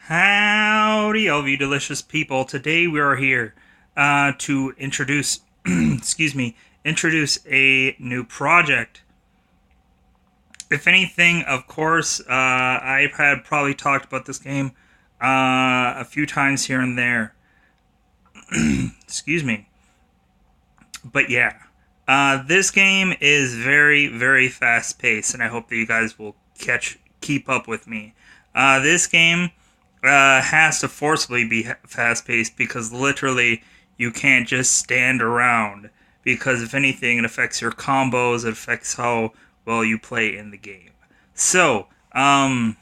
Howdy, all of you delicious people. Today we are here to introduce, introduce a new project. If anything, of course, I had probably talked about this game a few times here and there. Excuse me. But yeah, this game is very, very fast paced, and I hope that you guys will keep up with me. This game has to forcibly be fast paced because literally you can't just stand around. Because if anything, it affects your combos, it affects how well you play in the game. So, but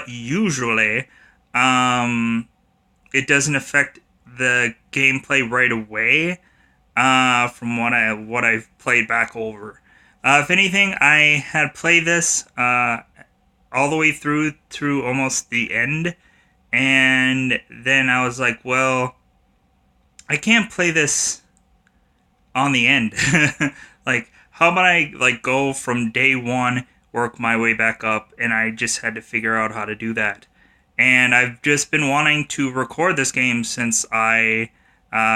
usually, it doesn't affect the gameplay right away. From what I've played back over. If anything, I had played this all the way through almost the end, and then I was like, well, I can't play this on the end. Like, how about I go from day one, work my way back up, and I just had to figure out how to do that. And I've just been wanting to record this game since I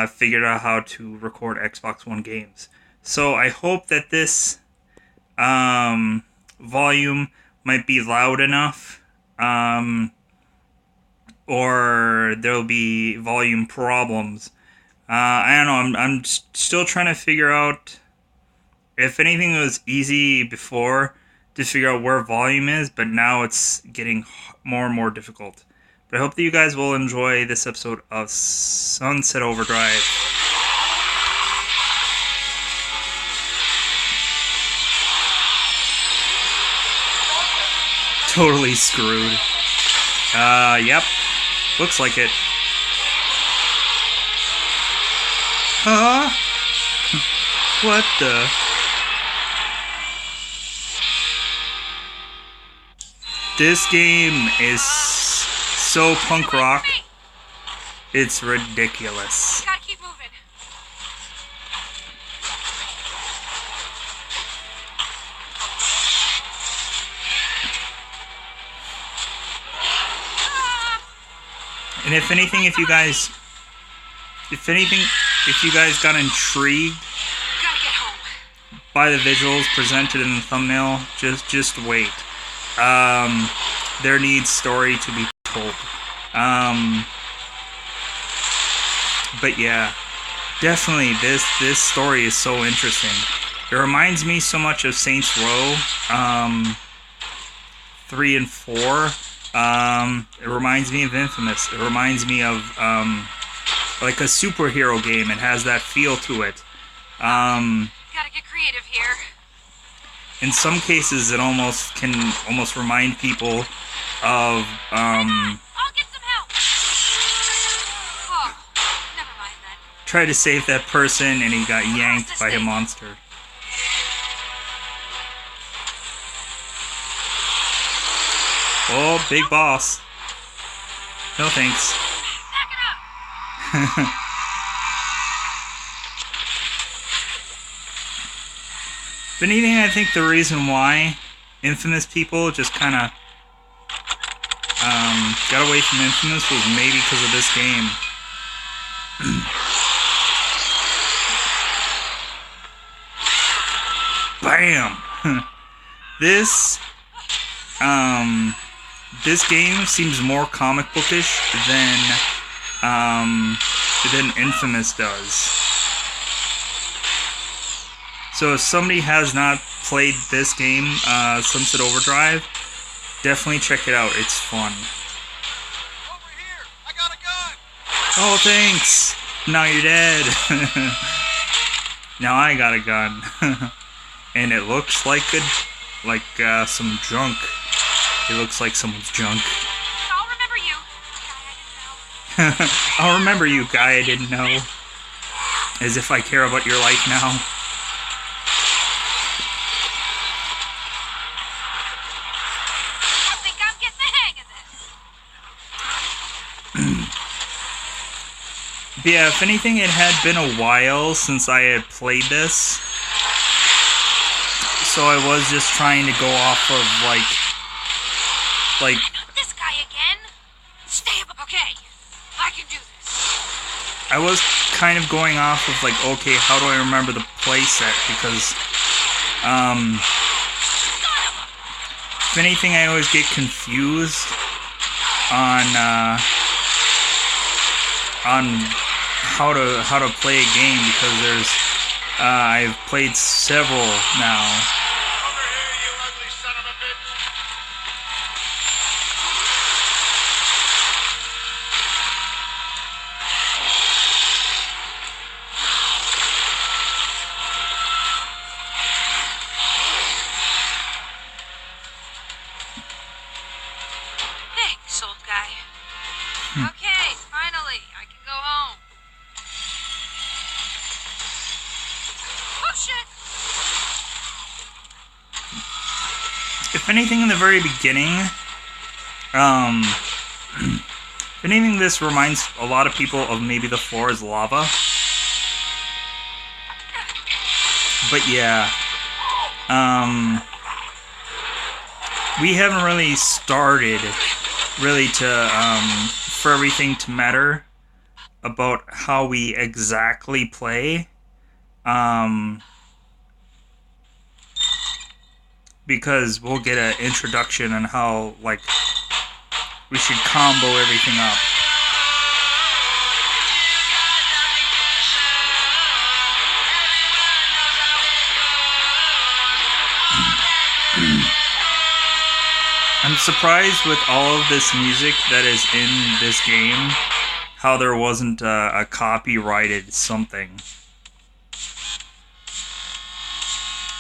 figured out how to record Xbox One games. So I hope that this volume might be loud enough, or there'll be volume problems. I don't know. I'm still trying to figure out. If anything, it was easy before to figure out where volume is, but now it's getting more and more difficult. But I hope that you guys will enjoy this episode of Sunset Overdrive. Totally screwed. Yep. Looks like it. Huh? What the? This game is so punk rock. It's ridiculous. Gotta keep moving. And if anything, if you guys got intrigued by the visuals presented in the thumbnail, just wait. There needs story to be told. But yeah, definitely this story is so interesting. It reminds me so much of Saints Row 3 and 4. It reminds me of Infamous. It reminds me of like a superhero game. It has that feel to it. Gotta get creative here. In some cases, it can remind people of I'll get some help. Oh, never mind then. Tried to save that person and he got yanked by a monster. Oh, big boss. No thanks. Back it up. If anything, I think the reason why Infamous people just kind of got away from Infamous was maybe because of this game. Bam! This game seems more comic bookish than Infamous does. So if somebody has not played this game, Sunset Overdrive, definitely check it out. It's fun. Over here! I got a gun! Oh, thanks! Now you're dead. Now I got a gun. And it looks like some junk. It looks like someone's junk. I'll remember you. Guy I didn't know. I'll remember you, guy I didn't know. As if I care about your life now. I think I'm getting the hang of this. But yeah, if anything, it had been a while since I had played this. So I was just trying to go off of like This guy again? Stay up. Okay, I can do this. I was kind of going off of like, okay, how do I remember the playset? Because, if anything, I always get confused on how to play a game because there's I've played several now. Over here, you ugly son of a bitch! Thanks, old guy. Okay, finally, I can go home. Oh shit! If anything, in the very beginning, if anything, this reminds a lot of people of maybe the floor is lava. But yeah, we haven't really started really to for everything to matter about how we exactly play, because we'll get an introduction on how like we should combo everything up. I'm surprised with all of this music that is in this game, how there wasn't a copyrighted something.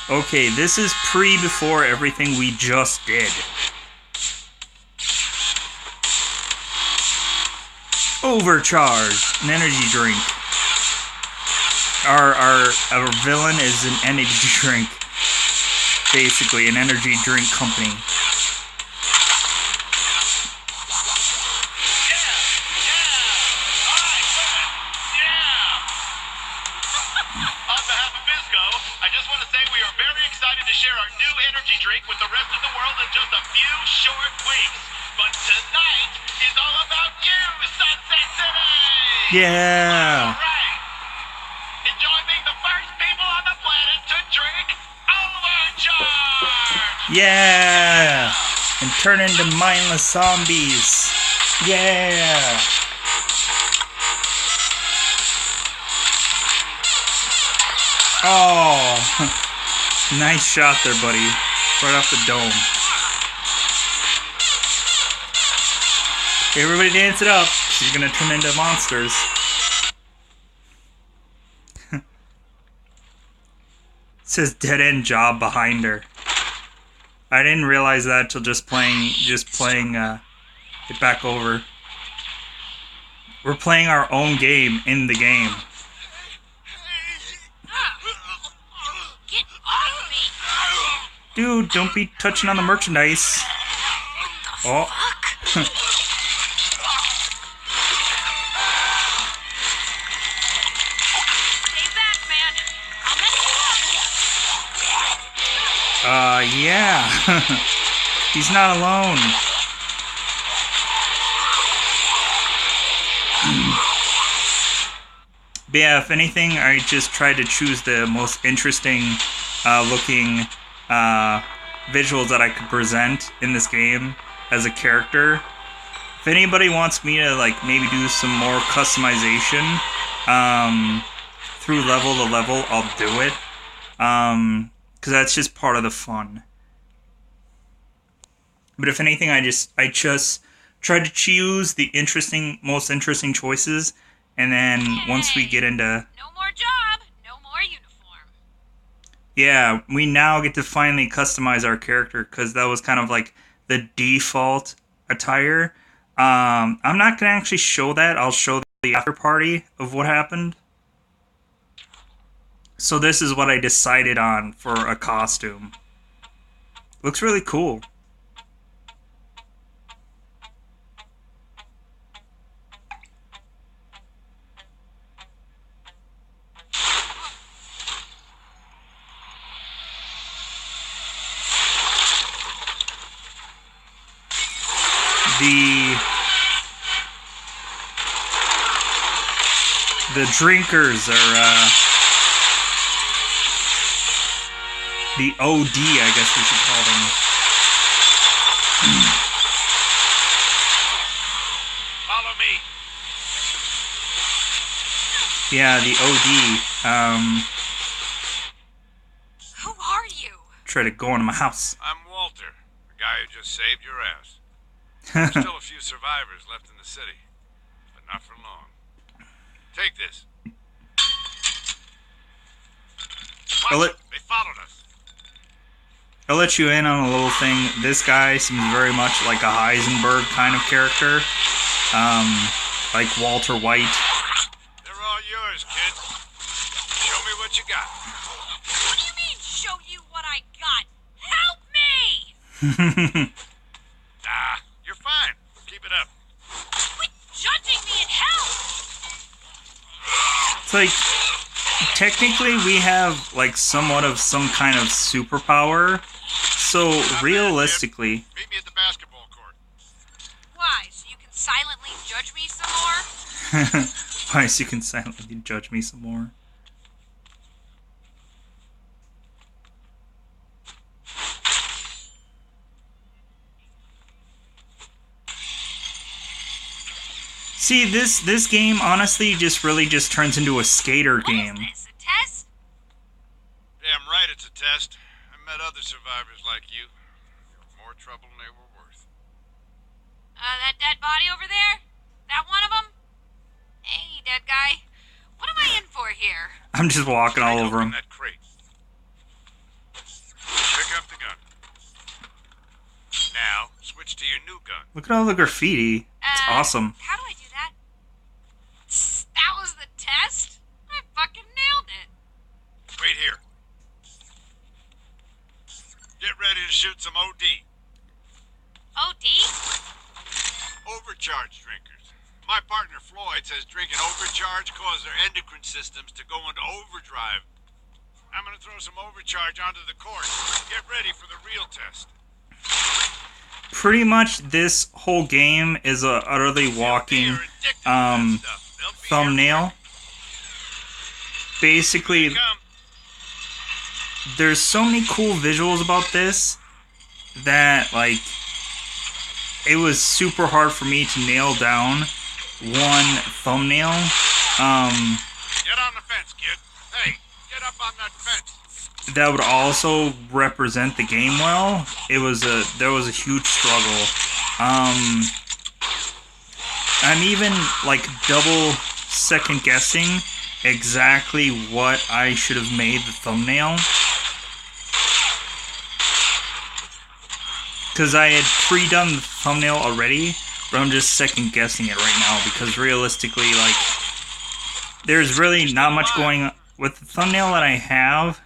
Okay, this is before everything we just did. Overcharge, an energy drink. Our villain is an energy drink. Basically, an energy drink company. I just want to say we are very excited to share our new energy drink with the rest of the world in just a few short weeks. But tonight is all about you, Sunset City! Yeah! Alright! Enjoy being the first people on the planet to drink Overcharge! Yeah! And turn into mindless zombies. Yeah! Oh, nice shot there, buddy. Right off the dome. Okay, everybody dance it up. She's gonna turn into monsters. It says dead end job behind her. I didn't realize that till just playing it back over. We're playing our own game in the game. Get off me! Dude, don't be touching on the merchandise. Oh. Stay back, man. I'll mess you up. Yeah. He's not alone. But yeah, if anything, I just tried to choose the most interesting looking visuals that I could present in this game as a character. If anybody wants me to like maybe do some more customization through level to level, I'll do it. Because that's just part of the fun. But if anything, I just tried to choose the most interesting choices. And then once we get into... No more job, no more uniform. Yeah, we now get to finally customize our character, because that was kind of like the default attire. I'm not going to actually show that. I'll show the after party of what happened. So this is what I decided on for a costume. Looks really cool. the drinkers are the OD, I guess we should call them. Follow me. Yeah, the OD. Who are you? Try to go into my house. I'm Walter, the guy who just saved your ass. There's still a few survivors left in the city, but not for long. Take this. They followed us. I'll let you in on a little thing. This guy seems very much like a Heisenberg kind of character. Like Walter White. They're all yours, kid. Show me what you got. What do you mean, show you what I got? Help me! Nah, you're fine. Keep it up. Quit judging me and help! It's like, technically we have like somewhat of some kind of superpower. So realistically, Meet me at the basketball court. Why, so you can silently judge me some more? why so you can silently judge me some more. See, this game honestly just really just turns into a skater game. What is this, a test? Damn right it's a test. I met other survivors like you. They were more trouble than they were worth. That dead body over there? That one of them? Hey, dead guy. What am I in for here? I'm just walking all over Open him. that crate. Pick up the gun. Now, switch to your new gun. Look at all the graffiti. It's awesome. How do I do that? That was the test? I fucking nailed it. Wait here. Get ready to shoot some OD. OD? Overcharge drinkers. My partner Floyd says drinking overcharge causes their endocrine systems to go into overdrive. I'm gonna throw some overcharge onto the court. Get ready for the real test. Pretty much this whole game is a utterly walking thumbnail. Basically, there's so many cool visuals about this that like it was super hard for me to nail down one thumbnail. Get on the fence, kid. Hey, get up on that fence. That would also represent the game well. There was a huge struggle. I'm even like double second guessing exactly what I should have made the thumbnail, because I had pre-done the thumbnail already, but I'm just second guessing it right now because realistically, like, there's really not much going on with the thumbnail that I have.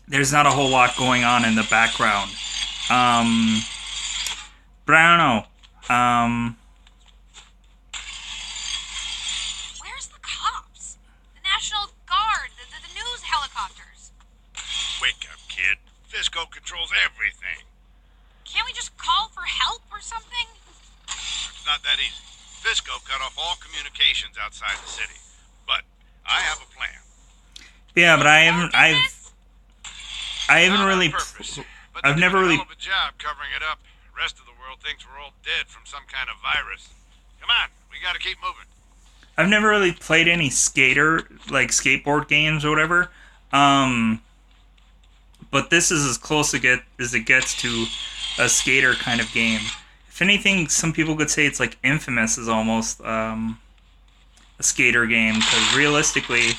There's not a whole lot going on in the background. But I don't know. Where's the cops? The National Guard, the news helicopters. Wake up, kid. Fisco controls everything. Can't we just call for help or something? It's not that easy. Fisco cut off all communications outside the city. But I have a plan. Yeah, but I haven't Not really. on purpose, but I've they never did a really. hell of a job covering it up. The rest of the world thinks we're all dead from some kind of virus. Come on, we gotta keep moving. I've never really played any skateboard games or whatever. But this is as close as it gets to a skater kind of game. If anything, some people could say it's like Infamous is almost a skater game, because realistically,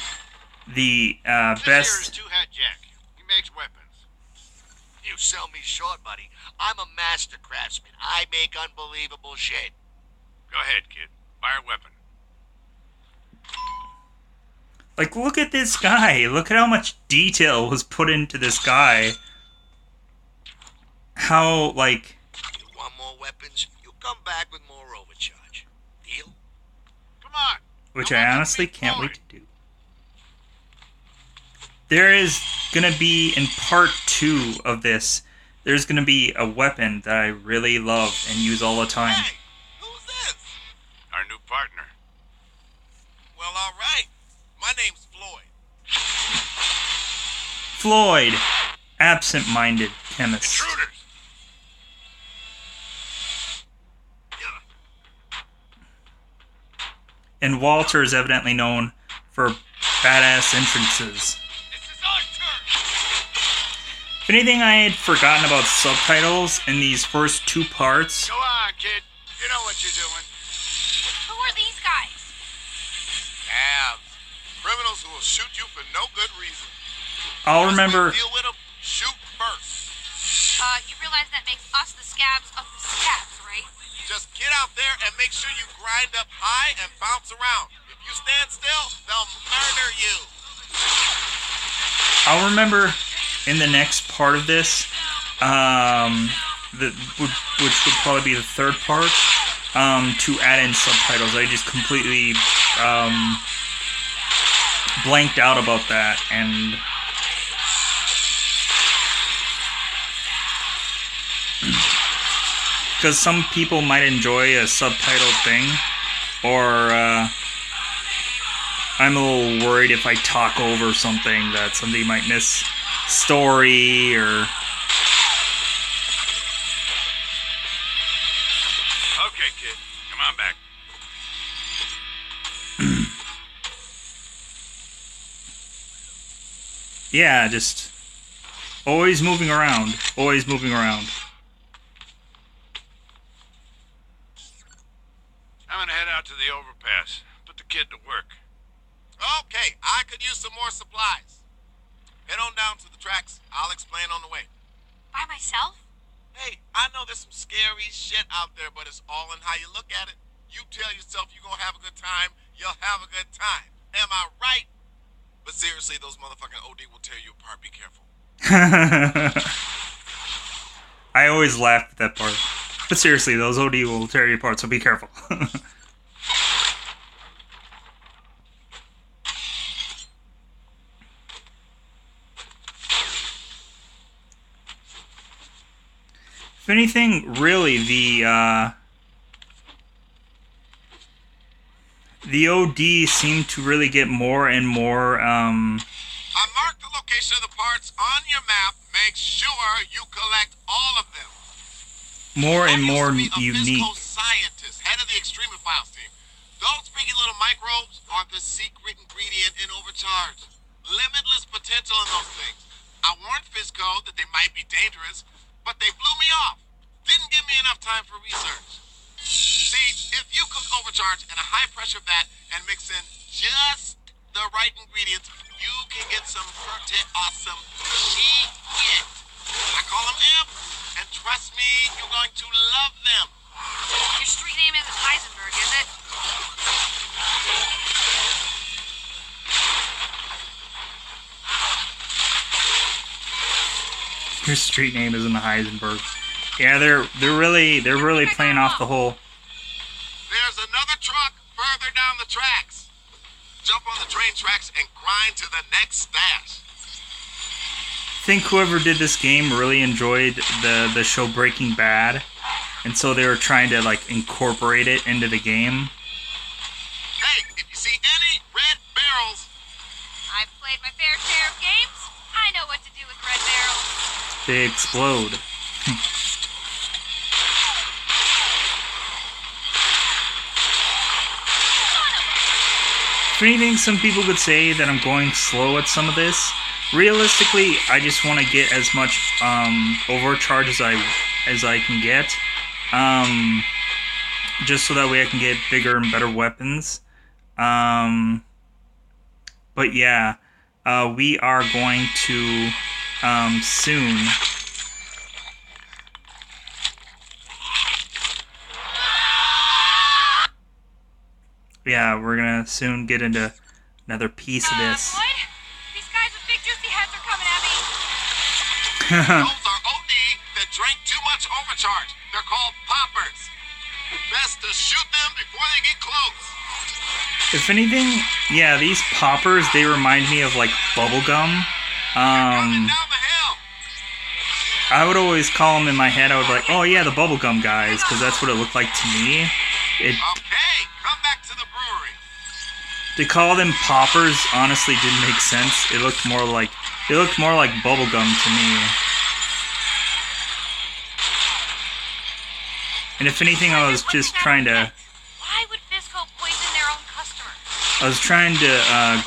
the This best. here is Two Hat Jack. He makes weapons. You sell me short, buddy. I'm a master craftsman. I make unbelievable shit. Go ahead, kid. Fire a weapon. Like, look at this guy. Look at how much detail was put into this guy. How, like... You want more weapons? You come back with more overcharge. Deal? Come on. Which I I want you to honestly meet can't Floyd. wait to do. There is gonna be, in part 2 of this, there's gonna be a weapon that I really love and use all the time. Hey, who's this? Our new partner. Well, all right. My name's Floyd. Floyd, absent-minded chemist. Intruders! And Walter is evidently known for badass entrances. This is our turn! If anything, I had forgotten about subtitles in these first two parts. Go on, kid. You know what you're doing. Who are these guys? Abs. Criminals who will shoot you for no good reason. I'll remember. Deal with them, shoot first. You realize that makes us the scabs of the scabs, right? Just get out there and make sure you grind up high and bounce around. If you stand still, they'll murder you. I'll remember in the next part of this, which would probably be the third part, to add in subtitles. I just completely blanked out about that, and because some people might enjoy a subtitled thing, or I'm a little worried if I talk over something that somebody might miss story or. Okay, kid. Come on back. Yeah, just always moving around. Always moving around. I'm gonna head out to the overpass. Put the kid to work. Okay, I could use some more supplies. Head on down to the tracks. I'll explain on the way. By myself? Hey, I know there's some scary shit out there, but it's all in how you look at it. You tell yourself you're gonna have a good time, you'll have a good time. Am I right? But seriously, those motherfucking OD will tear you apart. Be careful. I always laugh at that part. But seriously, those OD will tear you apart, so be careful. If anything, really, the OD seemed to really get more and more, I marked the location of the parts on your map. Make sure you collect all of them. more and I used more to be a unique. physical scientist, head of the Extremophiles team. Those freaky little microbes are the secret ingredient in Overcharge. Limitless potential in those things. I warned Fizco that they might be dangerous, but they blew me off. Didn't give me enough time for research. See, if you cook Overcharge in a high-pressure vat and mix in just the right ingredients, you can get some pretty awesome shit. I call them amps, and trust me, you're going to love them. Your street name isn't Heisenberg, is it? Your street name isn't Heisenberg. Yeah, they're really playing off the whole. There's another truck further down the tracks. Jump on the train tracks and grind to the next stash. I think whoever did this game really enjoyed the show Breaking Bad, and so they were trying to like incorporate it into the game. Hey, if you see any red barrels, I've played my fair share of games. I know what to do with red barrels. They explode. If anything, some people could say that I'm going slow at some of this. Realistically, I just want to get as much overcharge as I can get, just so that way I can get bigger and better weapons. But yeah, we are going to soon. Yeah, we're gonna soon get into another piece of this. Floyd? These guys with big juicy heads are coming at me. those are OD that drank too much overcharge. They're called poppers. Best to shoot them before they get close. If anything, yeah, these poppers, they remind me of like bubblegum. Running down the hill. I would always call them in my head, I would be like, oh yeah, the bubblegum guys, because that's what it looked like to me. It Okay, come back to the brewery. To call them poppers honestly didn't make sense. It looked more like bubblegum to me. And if anything, I was just trying to. Why would Fisco poison their own customers? I was trying to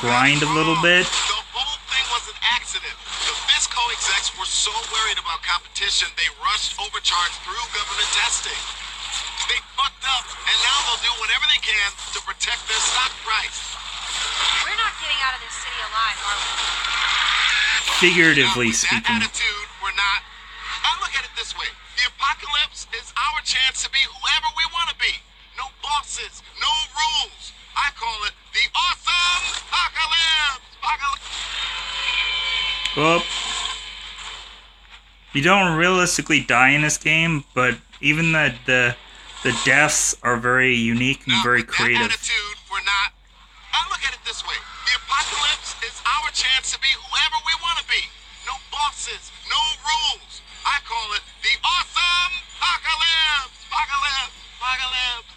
grind a little bit. The whole thing was an accident. The Fisco execs were so worried about competition, they rushed overcharge through government testing. They fucked up, and now they'll do whatever they can to protect their stock price. We're not getting out of this city alive, are we? Figuratively With speaking. that attitude, we're not. I look at it this way. The apocalypse is our chance to be whoever we want to be. No bosses, no rules. I call it the awesome apocalypse. Well, you don't realistically die in this game, but even the deaths are very unique and very creative. With that attitude, we're not. I look at it this way. The apocalypse is our chance to be whoever we want to be. No bosses, no rules. I call it the awesome apocalypse. Apocalypse.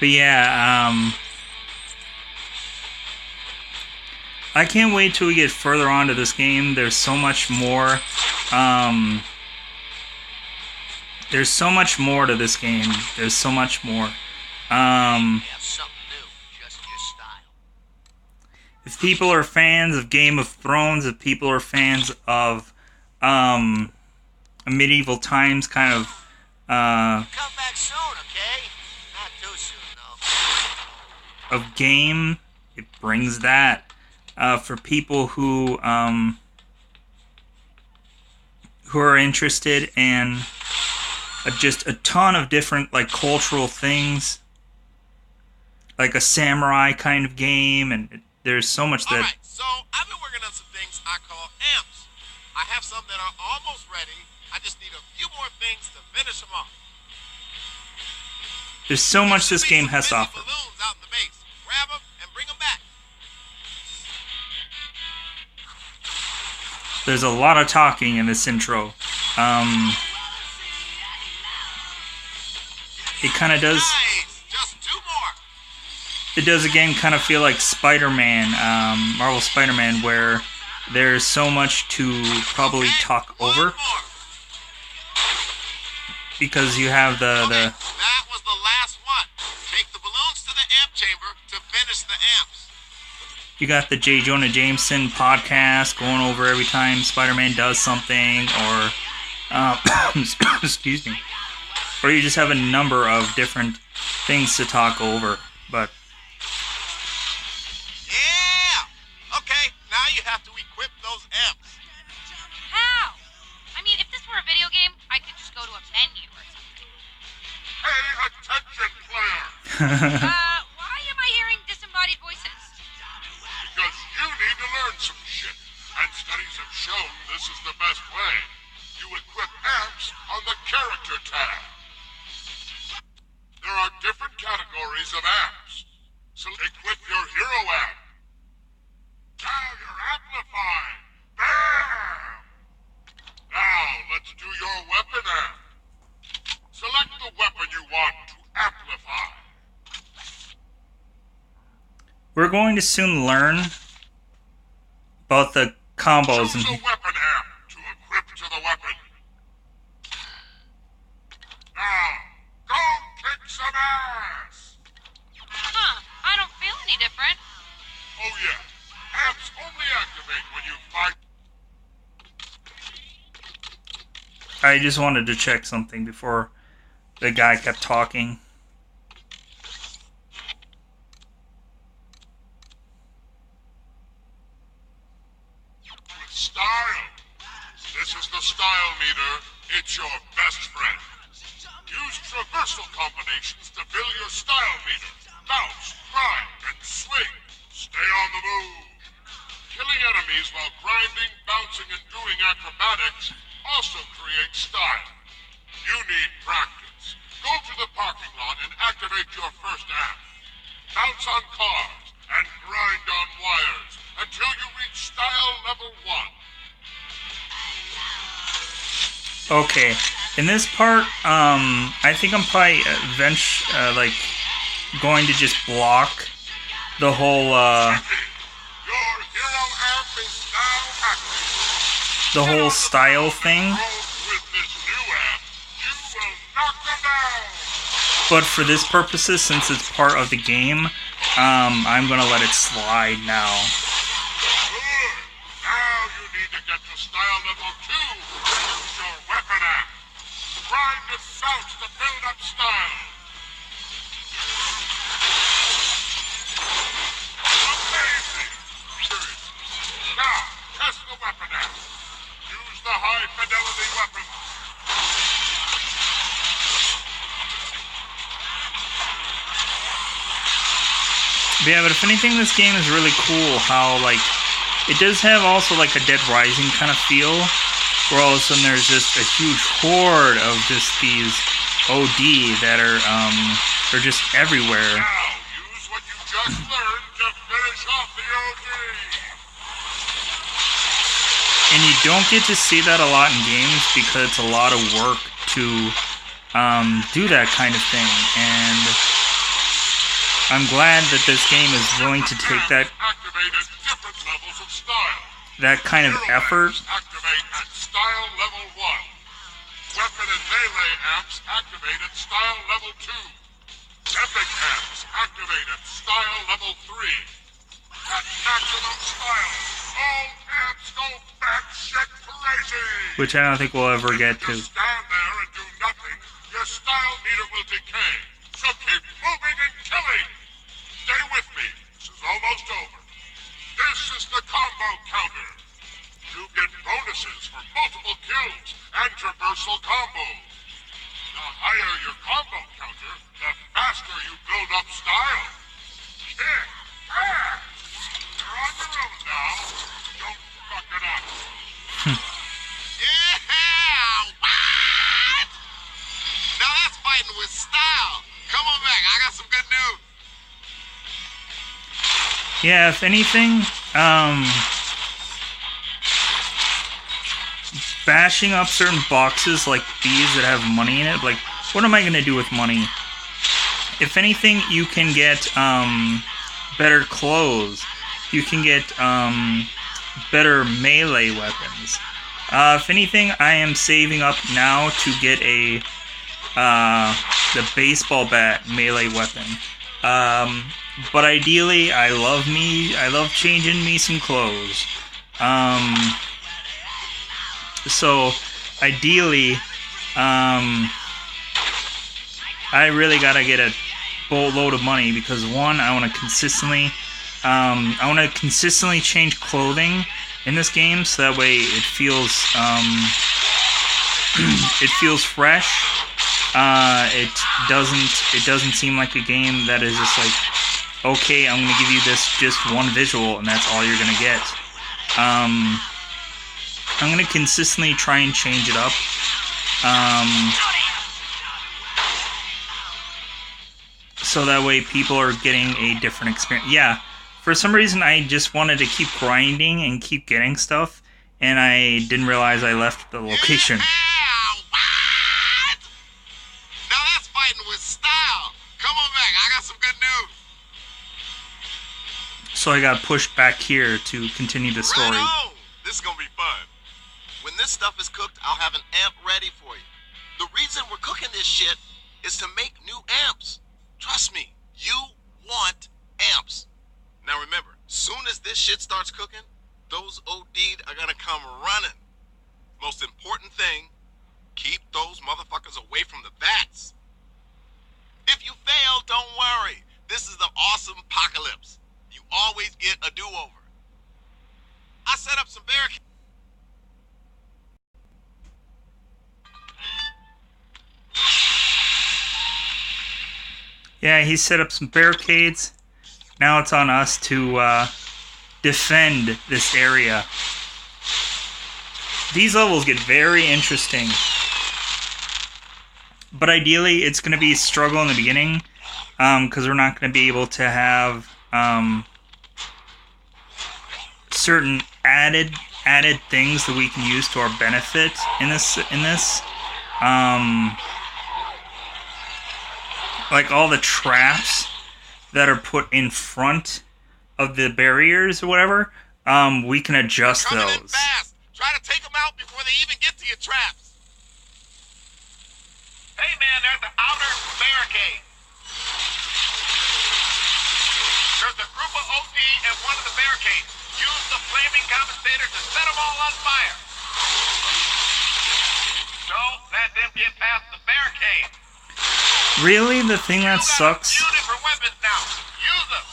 But yeah, I can't wait till we get further on to this game. There's so much more. There's so much more to this game. There's so much more. Have something new, just your style. If people are fans of Game of Thrones, if people are fans of medieval times kind of Come back soon, okay? Not too soon, though. of game, it brings that. For people who are interested in just a ton of different like cultural things, like a samurai kind of game, and there's so much that. Alright, so I've been working on some things I call amps. I have some that are almost ready. I just need a few more things to finish them off. There's so much this game has to Busy offer. balloons out in the base. Grab them and bring them back. There's a lot of talking in this intro. It kind of does. Nice. Just two more. It does again kind of feel like Spider-Man, Marvel Spider-Man, where there's so much to probably Okay, talk one over more. because you have Okay, the that was the last one. Take the balloons to the amp chamber to finish the amps. you got the J. Jonah Jameson podcast going over every time Spider-Man does something, or excuse me, or you just have a number of different things to talk over. But Yeah. Okay, now you have to equip those amps. How? I mean, if this were a video game, I could just go to a menu or something. Pay attention, player! Why am I hearing disembodied voices? Because you need to learn some shit. And studies have shown this is the best way. You equip amps on the character tab. There are different categories of amps. So equip your hero amp. Now you're amplified. Bam! Now let's do your weapon amp. Select the weapon you want to amplify. we're going to soon learn about the combos Choose a and weapon amp to equip to the weapon. Now, go kick some ass! Huh, I don't feel any different. Oh yeah, amps only activate when you fight. I just wanted to check something before the guy kept talking. With style. This is the style meter. It's your best friend. Use traversal combinations to fill your style meter. Bounce, grind, and swing. Stay on the move. Killing enemies while grinding, bouncing, and doing acrobatics also creates style. You need practice. Go to the parking lot and activate your first amp. Bounce on cars and grind on wires until you reach style Okay, in this part, I think I'm probably like going to just block the whole Your hero amp is now active. the whole style thing. With this new amp, you will knock them down. But for this purposes, since it's part of the game, I'm gonna let it slide now. Good. Now you need to get to style level 2 and use your weapon amp. Grind and bounce to build up style. Amazing. Now, test the weapon amp. Use the high fidelity weapon. But yeah, but if anything, this game is really cool. How like it does have also like a Dead Rising kind of feel, where all of a sudden there's just a huge horde of just these OD that are they're just everywhere. Now, use what you just learned to finish off the OD. And you don't get to see that a lot in games because it's a lot of work to do that kind of thing. And I'm glad that this game is willing to take that Activated different levels of style. kind of effort. Activate at style level 1. Weapon and melee amps activate at style level 2. Epic amps activate at style level 3. At maximum style, all amps go batshit crazy. Which I don't think we'll ever get to. Just stand there and do nothing, your style meter will decay. So keep moving and killing. Stay with me. This is almost over. This is the combo counter. You get bonuses for multiple kills and traversal combos. The higher your combo counter, the faster you build up style. Kick ass! You're on your own now. Don't fuck it up. Yeah! What? Now that's fighting with style. Come on back. I got some good news. Yeah, if anything, bashing up certain boxes like these that have money in it, like, what am I gonna do with money? If anything, you can get, better clothes. You can get, better melee weapons. If anything, I am saving up now to get the baseball bat melee weapon. But ideally, I love changing me some clothes. So, ideally, I really gotta get a boatload of money because one, I want to consistently change clothing in this game, so that way it feels fresh. It doesn't seem like a game that is just like, okay, I'm gonna give you this just one visual and that's all you're gonna get. I'm gonna consistently try and change it up. So that way people are getting a different experience. Yeah, for some reason I just wanted to keep grinding and keep getting stuff, and I didn't realize I left the location. Yeah, what? Now that's fighting with style. Come on back. I got some good news. So I got pushed back here to continue the story. Right on. This is gonna be fun. When this stuff is cooked, I'll have an amp ready for you. The reason we're cooking this shit is to make new amps. Trust me, you want amps. Now remember, soon as this shit starts cooking, those OD'd are gonna come running. Most important thing, keep those motherfuckers away from the bats. If you fail, don't worry. This is the awesome apocalypse. You always get a do-over. I set up some barricades. Yeah, he set up some barricades. Now it's on us to defend this area. These levels get very interesting. But ideally, it's going to be a struggle in the beginning, because we're not going to be able to have certain added added things that we can use to our benefit in this. Like all the traps that are put in front of the barriers or whatever, we can adjust Coming in those. fast. Try to take them out before they even get to your traps. Hey man, there's the outer barricade. There's a group of OP at one of the barricades. Use the flaming compensator to set them all on fire. Don't let them get past the barricade. Really, the thing that You got sucks unit for weapons now. Use them.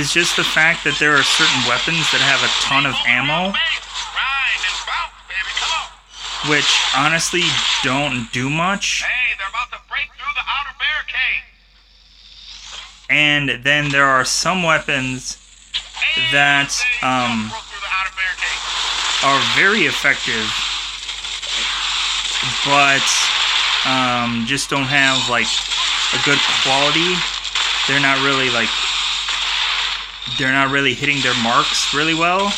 is just the fact that there are certain weapons that have a ton of ammo, Grind and bounce, baby. Come on. which honestly don't do much. Hey, they're about to break through the outer barricade. And then there are some weapons that Broke through the outer barricade. are very effective, but just don't have like a good quality. They're not really hitting their marks really well.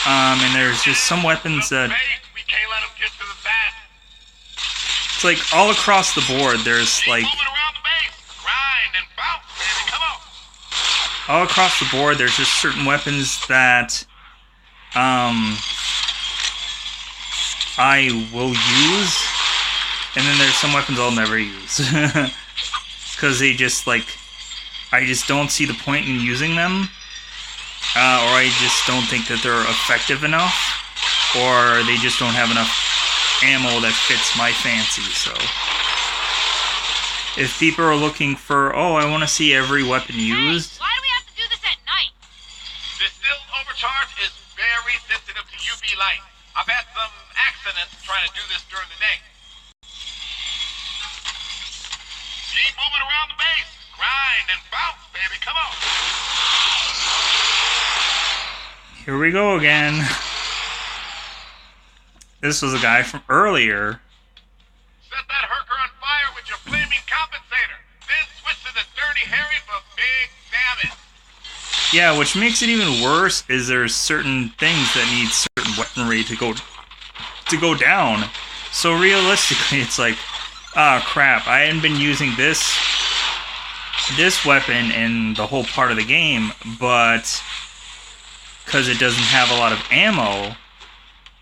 And there's just some weapons that We can't let them get to the back. it's like all across the board. There's like Moving around the base. Grind and bounce, baby. Come on. all across the board. There's just certain weapons that I will use, and then there's some weapons I'll never use because they just I just don't see the point in using them, or I just don't think that they're effective enough, or they just don't have enough ammo that fits my fancy. So if people are looking for, oh, I want to see every weapon used, Hey, why do we have to do this at night? Distilled overcharge is very sensitive to UV light. I've had some accidents trying to do this during the day. Keep moving around the base. Grind and bounce, baby. Come on. here we go again. This was a guy from earlier. Set that herker on fire with your flaming compensator. Then switch to the Dirty Harry for big damage. Yeah, which makes it even worse is there's certain things that need certain weaponry to go down. So realistically, it's like, ah, crap, I hadn't been using this weapon in the whole part of the game, but because it doesn't have a lot of ammo,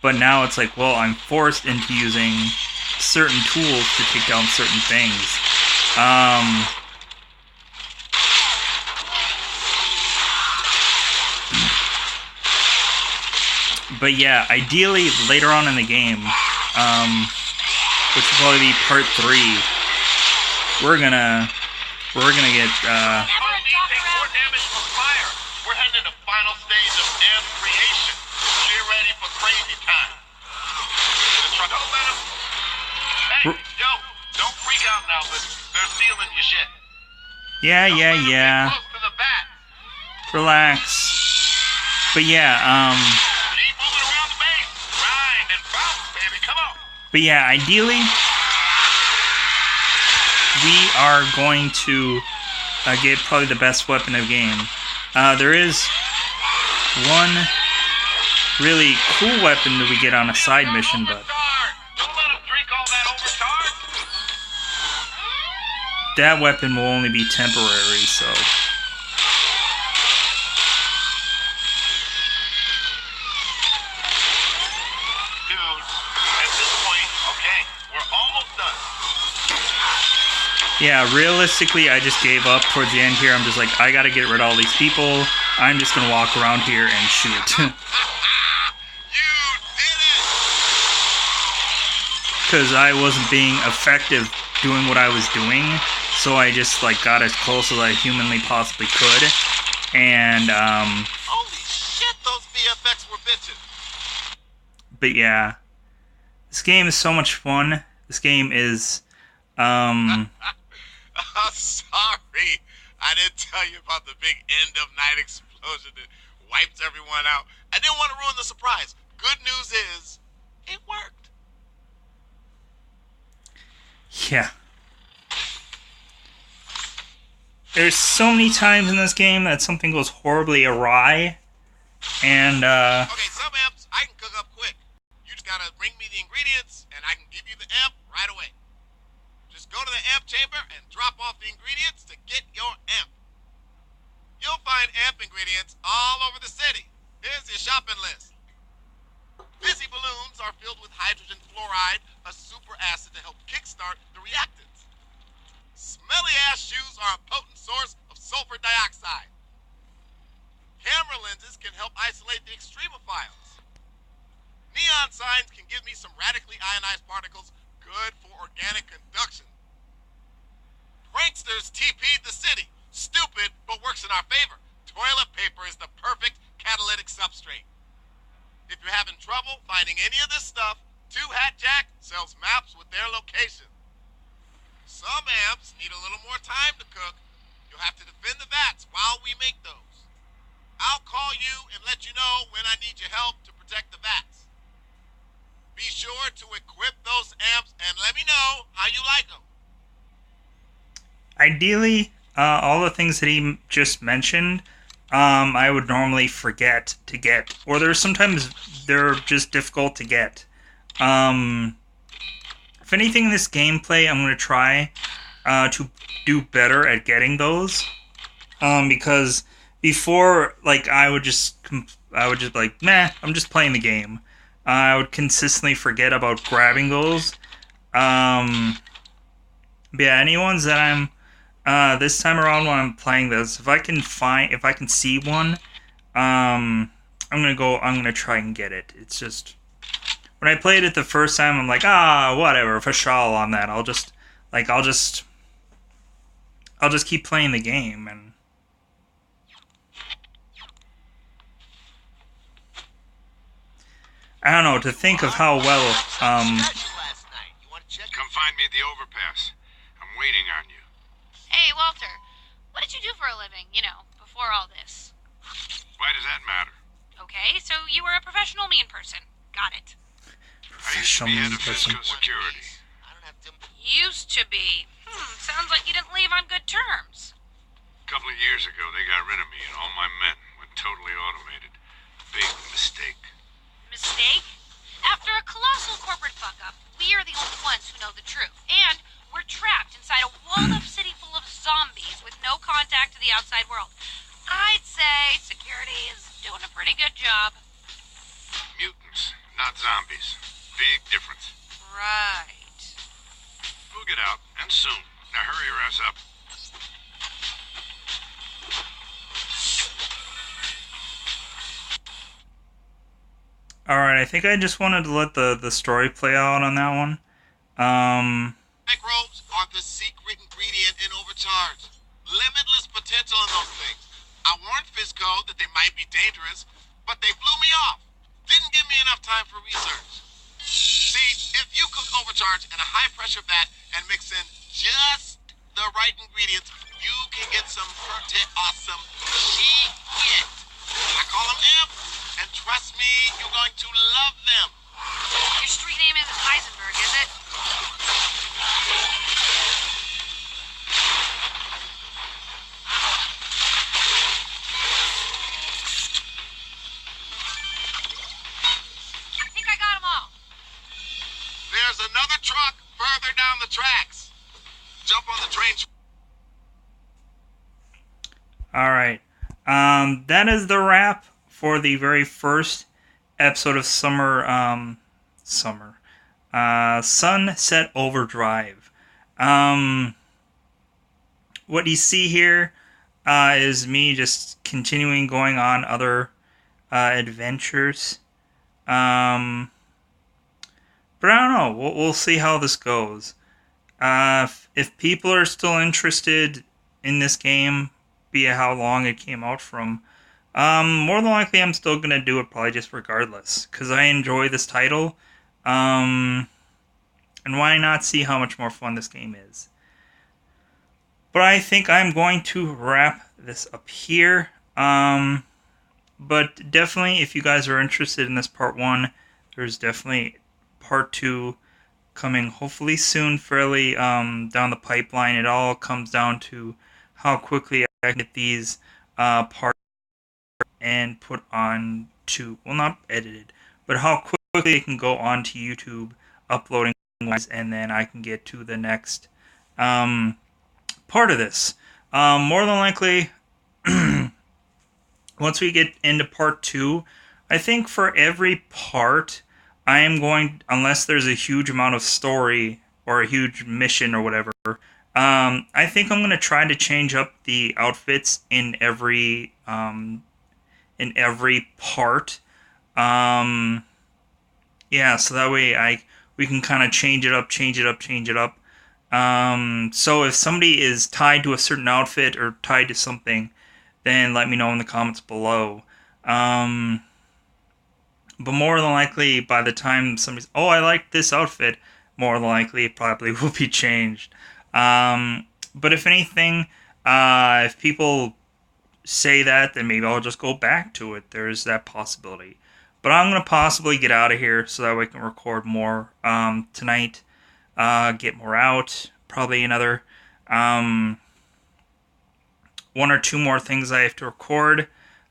but now it's like, well, I'm forced into using certain tools to take down certain things. But yeah, ideally later on in the game, which will probably be part 3, we're gonna get Our team take more damage from fire. We're heading to the final stage of M creation. Get ready for crazy time. Don't let 'em. Hey, yo, don't freak out now, but they're stealing your shit. yeah. Close to the bat. Relax. But yeah, Keep moving around the base. Grind and bounce, baby. Come on. But yeah, ideally, we are going to get probably the best weapon of the game. There is one really cool weapon that we get on a side mission, but Don't let 'em drink all that overcharge. that weapon will only be temporary, so... Dude, at this point, okay, we're almost done. Yeah, realistically, I just gave up towards the end here. I'm just like, I gotta get rid of all these people. I'm just gonna walk around here and shoot. You did it! Because I wasn't being effective doing what I was doing. So I just, got as close as I humanly possibly could. And, Holy shit, those VFX were bitches. but yeah. This game is so much fun. This game is, Sorry, I didn't tell you about the big end of night explosion that wipes everyone out. I didn't want to ruin the surprise. Good news is, it worked. yeah. There's so many times in this game that something goes horribly awry. And, Okay, some amps I can cook up gotta bring me the ingredients, and I can give you the amp right away. Just go to the amp chamber and drop off the ingredients to get your amp. You'll find amp ingredients all over the city. Here's your shopping list. Fizzy balloons are filled with hydrogen fluoride, a super acid to help kickstart the reactants. Smelly ass shoes are a potent source of sulfur dioxide. Camera lenses can help isolate the extremophiles. Neon signs can give me some radically ionized particles good for organic conduction. Pranksters TP'd the city. Stupid, but works in our favor. Toilet paper is the perfect catalytic substrate. If you're having trouble finding any of this stuff, Two Hat Jack sells maps with their location. Some amps need a little more time to cook. You'll have to defend the vats while we make those. I'll call you and let you know when I need your help to protect the vats. Be sure to equip those amps and let me know how you like them. Ideally, all the things that he just mentioned, I would normally forget to get, or there's sometimes they're just difficult to get. If anything in this gameplay, I'm going to try to do better at getting those, because before, like, I would just be like, meh, I'm just playing the game. I would consistently forget about grabbing those. But yeah, any ones that I'm this time around when I'm playing this, if I can see one, I'm gonna try and get it. It's just when I played it the first time, I'm like, whatever, fashal on that. I'll just keep playing the game. And I don't know, to think of how well Come find me at the overpass. I'm waiting on you. Hey, Walter, what did you do for a living, before all this? Why does that matter? Okay, so you were a professional mean person. Got it. I used to be head of person. physical security. Used to be. Sounds like you didn't leave on good terms. A couple of years ago, they got rid of me and all my men went totally automated. Big mistake. Mistake? After a colossal corporate fuck-up, we are the only ones who know the truth. And we're trapped inside a walled-up city full of zombies with no contact to the outside world. I'd say security is doing a pretty good job. Mutants, not zombies. Big difference. Right. We'll get out, and soon. Now hurry your ass up. alright, I think I just wanted to let the story play out on that one. Microbes are the secret ingredient in Overcharge. Limitless potential in those things. I warned Fizco that they might be dangerous, but they blew me off. Didn't give me enough time for research. See, if you cook Overcharge in a high-pressure vat and mix in just the right ingredients, you can get some pretty awesome shit. I call them amps, and trust me, you're going to love them. Your street name isn't Heisenberg, is it? I think I got them all. There's another truck further down the tracks. Jump on the train. Alright. That is the wrap for the very first episode of Sunset Overdrive. What you see here is me just continuing going on other adventures. But I don't know. We'll see how this goes. If people are still interested in this game, be it how long it came out from, more than likely I'm still going to do it probably just regardless. Because I enjoy this title. And why not see how much more fun this game is? But I think I'm going to wrap this up here. But definitely, if you guys are interested in this part 1, there's definitely part 2 coming hopefully soon, fairly down the pipeline. It all comes down to how quickly I can get these parts and put on to, well, not edited, but how quickly it can go onto YouTube, uploading wise, and then I can get to the next part of this. More than likely, once we get into part 2, I think for every part, I am going, unless there's a huge amount of story or a huge mission or whatever, I think I'm going to try to change up the outfits in every part. Yeah, so that way we can kind of change it up, change it up, change it up. So if somebody is tied to a certain outfit or tied to something, then let me know in the comments below. But more than likely, by the time somebody's, oh, I like this outfit, more than likely it probably will be changed. But if anything, if people say that, then maybe I'll just go back to it. There's that possibility. But I'm going to possibly get out of here so that we can record more tonight, get more out, probably another 1 or 2 more things I have to record.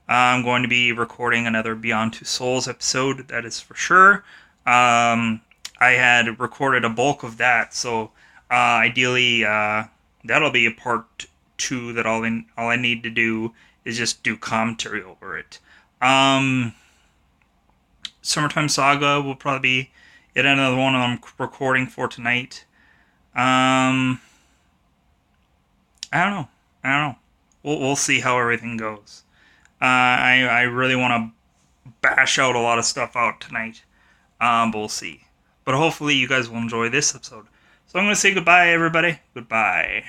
I'm going to be recording another Beyond Two Souls episode, that is for sure. I had recorded a bulk of that, so ideally that'll be a part 2 that all I need to do is just do commentary over it. Summertime Saga will probably be yet another one I'm recording for tonight. I don't know. We'll see how everything goes. I really want to bash out a lot of stuff out tonight. But we'll see. But hopefully you guys will enjoy this episode. So I'm going to say goodbye, everybody. Goodbye.